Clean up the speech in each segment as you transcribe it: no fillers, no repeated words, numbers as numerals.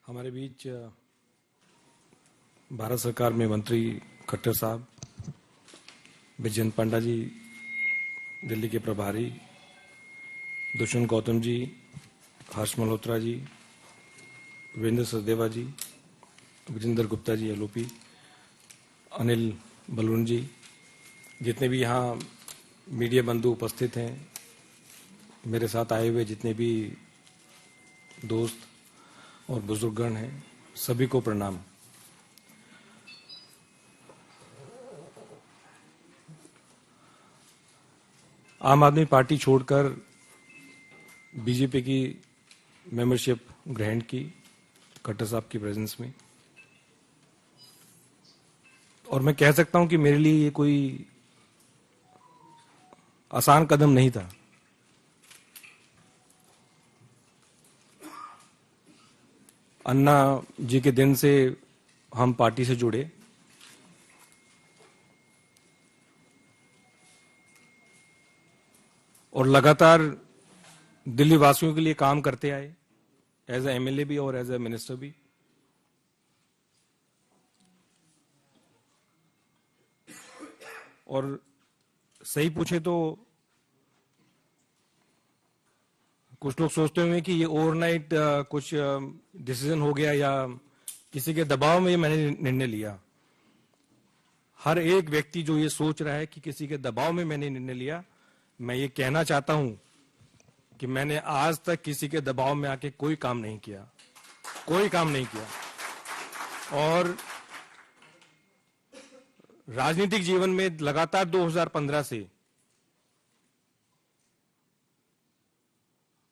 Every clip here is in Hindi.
हमारे बीच भारत सरकार में मंत्री खट्टर साहब, बैजयंत पांडा जी, दिल्ली के प्रभारी, दुष्यंत गौतम जी, हर्ष मल्होत्रा जी, वीरेंद्र सचदेवा जी, विजेंद्र गुप्ता जी एलओपी, अनिल बलून जी, जितने भी यहाँ मीडिया बंधु उपस्थित हैं, मेरे साथ आए हुए जितने भी दोस्त और बुजुर्गगण हैं, सभी को प्रणाम। आम आदमी पार्टी छोड़कर बीजेपी की मेंबरशिप ग्रहण की खट्टर साहब की प्रेजेंस में, और मैं कह सकता हूं कि मेरे लिए ये कोई आसान कदम नहीं था। अन्ना जी के दिन से हम पार्टी से जुड़े और लगातार दिल्ली वासियों के लिए काम करते आए, एज ए एमएलए भी और एज ए मिनिस्टर भी। और सही पूछे तो कुछ लोग सोचते होंगे कि ये ओवरनाइट कुछ डिसीजन हो गया या किसी के दबाव में मैंने निर्णय लिया। हर एक व्यक्ति जो ये सोच रहा है कि किसी के दबाव में मैंने निर्णय लिया, मैं ये कहना चाहता हूं कि मैंने आज तक किसी के दबाव में आके कोई काम नहीं किया, कोई काम नहीं किया। और राजनीतिक जीवन में लगातार 2015 से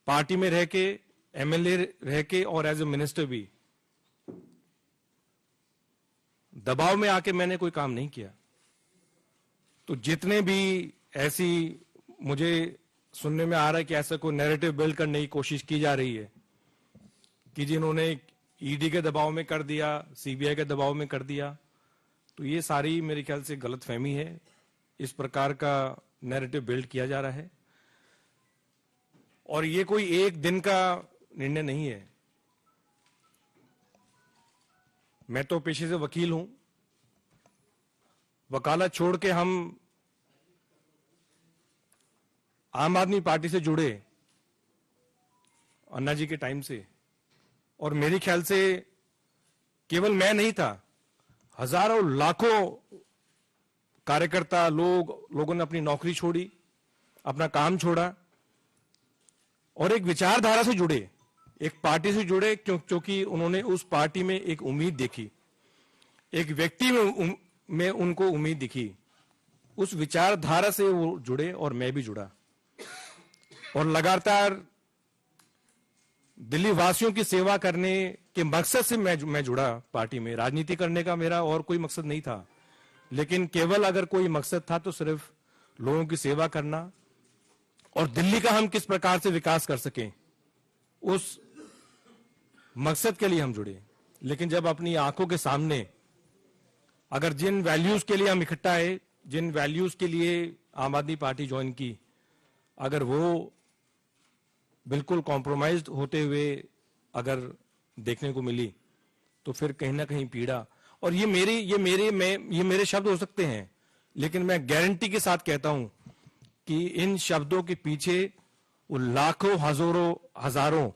पार्टी में रह के, एमएलए रह के और एज ए मिनिस्टर भी दबाव में आके मैंने कोई काम नहीं किया। तो जितने भी ऐसी मुझे सुनने में आ रहा है कि ऐसा कोई नैरेटिव बिल्ड करने की कोशिश की जा रही है कि जिन्होंने ईडी के दबाव में कर दिया, सीबीआई के दबाव में कर दिया, तो ये सारी मेरे ख्याल से गलतफहमी है। इस प्रकार का नैरेटिव बिल्ड किया जा रहा है और ये कोई एक दिन का निर्णय नहीं है। मैं तो पेशे से वकील हूं, वकालत छोड़ के हम आम आदमी पार्टी से जुड़े अन्ना जी के टाइम से, और मेरे ख्याल से केवल मैं नहीं था, हजारों लाखों कार्यकर्ता लोगों ने अपनी नौकरी छोड़ी, अपना काम छोड़ा और एक विचारधारा से जुड़े, एक पार्टी से जुड़े, क्योंकि उन्होंने उस पार्टी में एक उम्मीद देखी, एक व्यक्ति में उनको उम्मीद दिखी। उस विचारधारा से वो जुड़े और मैं भी जुड़ा और लगातार दिल्ली वासियों की सेवा करने के मकसद से मैं जुड़ा पार्टी में। राजनीति करने का मेरा और कोई मकसद नहीं था, लेकिन केवल अगर कोई मकसद था तो सिर्फ लोगों की सेवा करना और दिल्ली का हम किस प्रकार से विकास कर सकें, उस मकसद के लिए हम जुड़े। लेकिन जब अपनी आंखों के सामने अगर जिन वैल्यूज के लिए हम इकट्ठा है, जिन वैल्यूज के लिए आम आदमी पार्टी ज्वाइन की, अगर वो बिल्कुल कॉम्प्रोमाइज्ड होते हुए अगर देखने को मिली, तो फिर कहीं ना कहीं पीड़ा। और ये मेरे शब्द हो सकते हैं, लेकिन मैं गारंटी के साथ कहता हूं कि इन शब्दों के पीछे वो लाखों हजारों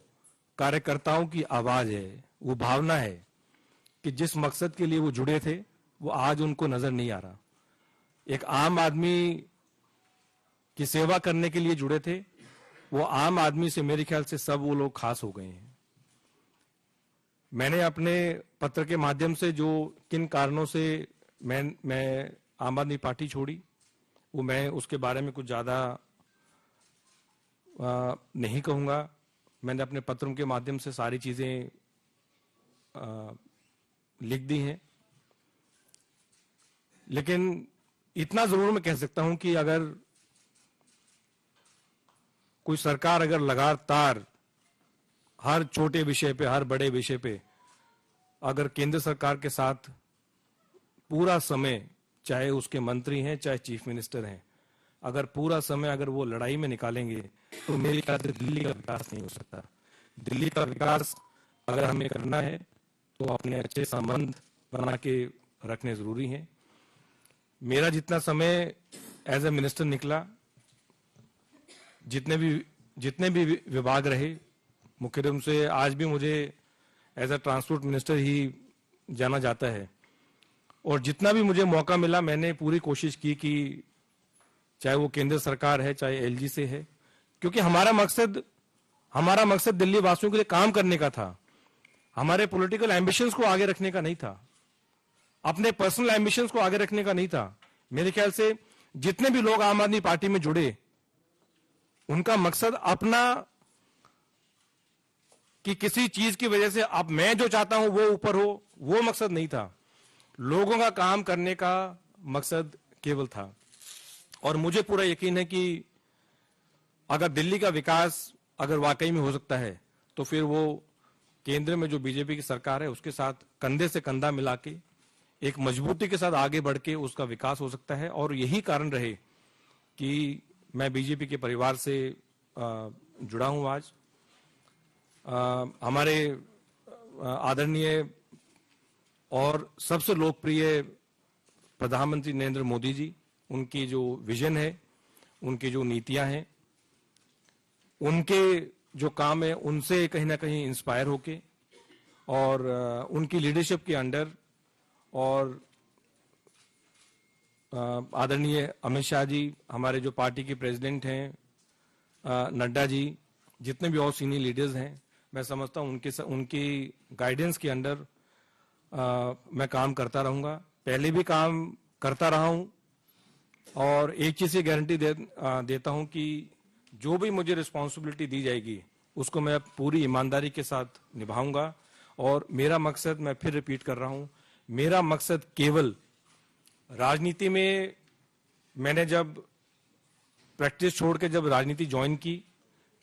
कार्यकर्ताओं की आवाज है, वो भावना है कि जिस मकसद के लिए वो जुड़े थे वो आज उनको नजर नहीं आ रहा। एक आम आदमी की सेवा करने के लिए जुड़े थे, वो आम आदमी से मेरे ख्याल से सब वो लोग खास हो गए हैं। मैंने अपने पत्र के माध्यम से जो किन कारणों से मैं आम आदमी पार्टी छोड़ी, वो मैं उसके बारे में कुछ ज्यादा नहीं कहूंगा। मैंने अपने पत्रों के माध्यम से सारी चीजें लिख दी हैं, लेकिन इतना जरूर मैं कह सकता हूं कि अगर कोई सरकार अगर लगातार हर छोटे विषय पे, हर बड़े विषय पे अगर केंद्र सरकार के साथ पूरा समय, चाहे उसके मंत्री हैं चाहे चीफ मिनिस्टर हैं, अगर पूरा समय अगर वो लड़ाई में निकालेंगे, तो मेरे ख्याल से दिल्ली का विकास नहीं हो सकता। दिल्ली का विकास अगर हमें करना है तो अपने अच्छे संबंध बना के रखने जरूरी हैं। मेरा जितना समय एज ए मिनिस्टर निकला, जितने भी विभाग रहे, मुख्य रूप से आज भी मुझे एज ए ट्रांसपोर्ट मिनिस्टर ही जाना जाता है, और जितना भी मुझे मौका मिला मैंने पूरी कोशिश की कि चाहे वो केंद्र सरकार है चाहे एलजी से है, क्योंकि हमारा मकसद दिल्ली वासियों के लिए काम करने का था। हमारे पॉलिटिकल एम्बिशंस को आगे रखने का नहीं था, अपने पर्सनल एम्बिशंस को आगे रखने का नहीं था। मेरे ख्याल से जितने भी लोग आम आदमी पार्टी में जुड़े, उनका मकसद अपना कि किसी चीज की वजह से अब मैं जो चाहता हूं वो ऊपर हो, वो मकसद नहीं था। लोगों का काम करने का मकसद केवल था। और मुझे पूरा यकीन है कि अगर दिल्ली का विकास अगर वाकई में हो सकता है तो फिर वो केंद्र में जो बीजेपी की सरकार है उसके साथ कंधे से कंधा मिला के एक मजबूती के साथ आगे बढ़ के उसका विकास हो सकता है। और यही कारण रहे कि मैं बीजेपी के परिवार से जुड़ा हूं। आज हमारे आदरणीय और सबसे लोकप्रिय प्रधानमंत्री नरेंद्र मोदी जी, उनकी जो विजन है, उनकी जो नीतियां हैं, उनके जो काम है, उनसे कहीं ना कहीं इंस्पायर होके और उनकी लीडरशिप के अंडर, और आदरणीय अमित शाह जी, हमारे जो पार्टी के प्रेसिडेंट हैं, नड्डा जी, जितने भी और सीनियर लीडर्स हैं, मैं समझता हूं उनकी गाइडेंस के अंडर मैं काम करता रहूंगा। पहले भी काम करता रहा हूं, और एक चीज की गारंटी देता हूं कि जो भी मुझे रिस्पॉन्सिबिलिटी दी जाएगी उसको मैं पूरी ईमानदारी के साथ निभाऊंगा। और मेरा मकसद, मैं फिर रिपीट कर रहा हूं, मेरा मकसद केवल राजनीति में, मैंने जब प्रैक्टिस छोड़ के जब राजनीति ज्वाइन की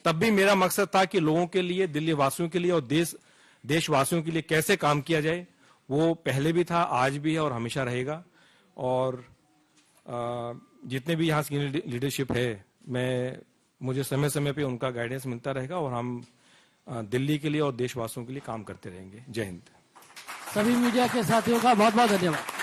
तब भी मेरा मकसद था कि लोगों के लिए, दिल्ली वासियों के लिए और देशवासियों के लिए कैसे काम किया जाए। वो पहले भी था, आज भी है और हमेशा रहेगा। और जितने भी यहाँ सीनियर लीडरशिप है, मुझे समय समय पे उनका गाइडेंस मिलता रहेगा और हम दिल्ली के लिए और देशवासियों के लिए काम करते रहेंगे। जय हिंद। सभी मीडिया के साथियों का बहुत बहुत धन्यवाद।